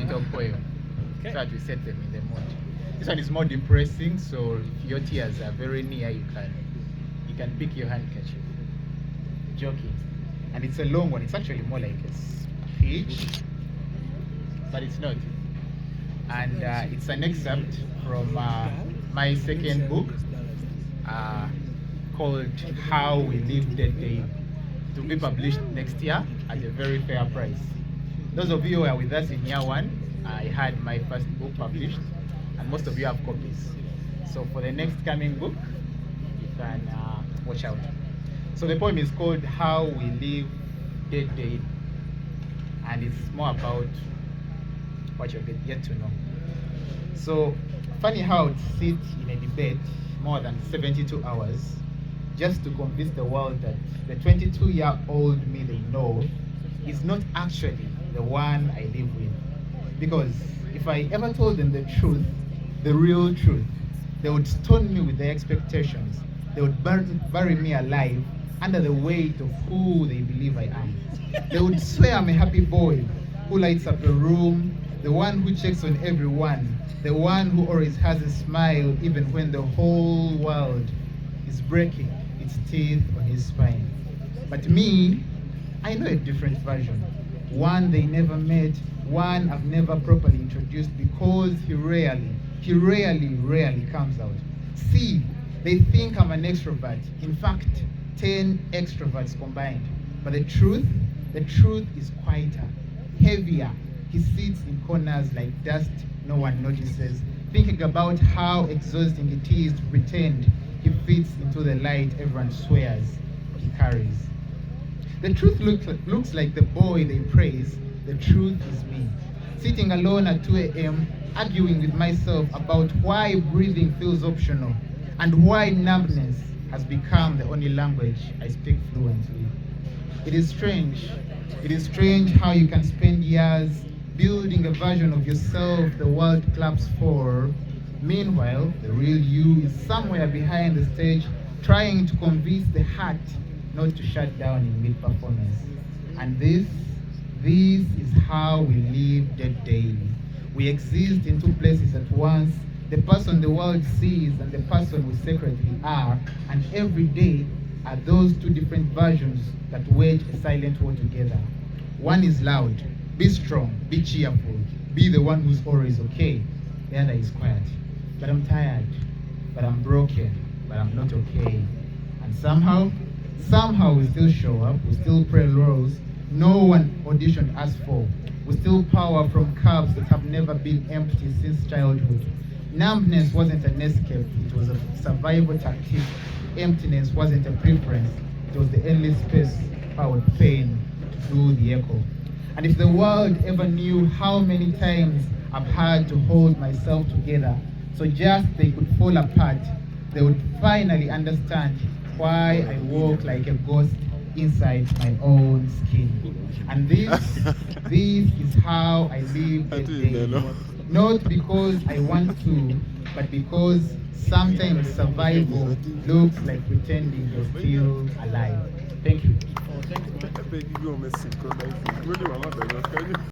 little poem so that we set them in the mood. This one is more depressing, so if your tears are very near, you can pick your handkerchief. Joking. And it's a long one. It's actually more like a speech, but it's not. And it's an excerpt from my second book called How We Live Dead Day, to be published next year at a very fair price. Those of you who are with us in year one, I had my first book published, and most of you have copies. So for the next coming book, you can watch out. So the poem is called How We Live Dead Day, and it's more about what you'll get to know. So funny how I would sit in a debate more than 72 hours just to convince the world that the 22-year-old me they know is not actually the one I live with. Because if I ever told them the truth, the real truth, they would stone me with their expectations. They would bury me alive under the weight of who they believe I am. They would swear I'm a happy boy who lights up a room, the one who checks on everyone, the one who always has a smile even when the whole world is breaking its teeth on his spine. But me, I know a different version. One they never met, one I've never properly introduced because he rarely comes out. See, they think I'm an extrovert. In fact, 10 extroverts combined. But the truth is quieter, heavier. He sits in corners like dust no one notices, thinking about how exhausting it is to pretend he fits into the light everyone swears he carries. The truth looks like the boy they praise. The truth is me, sitting alone at 2 a.m., arguing with myself about why breathing feels optional and why numbness has become the only language I speak fluently. It is strange how you can spend years building a version of yourself the world claps for. Meanwhile, the real you is somewhere behind the stage trying to convince the heart not to shut down in mid-performance. And this is how we live dead daily. We exist in two places at once, the person the world sees and the person we secretly are, and every day are those two different versions that wage a silent war together. One is loud, be strong, be cheerful, be the one who's always okay. The other is quiet, but I'm tired, but I'm broken, but I'm not okay. And somehow we still show up, we still pray roles no one auditioned us for. We still power from cups that have never been empty since childhood. Numbness wasn't an escape, it was a survival tactic. Emptiness wasn't a preference, it was the endless space powered pain to do the echo. And if the world ever knew how many times I've had to hold myself together so just they could fall apart, they would finally understand why I walk like a ghost inside my own skin. And this is how I live the day. Not because I want to, but because sometimes survival looks like pretending you're still alive. Thank you.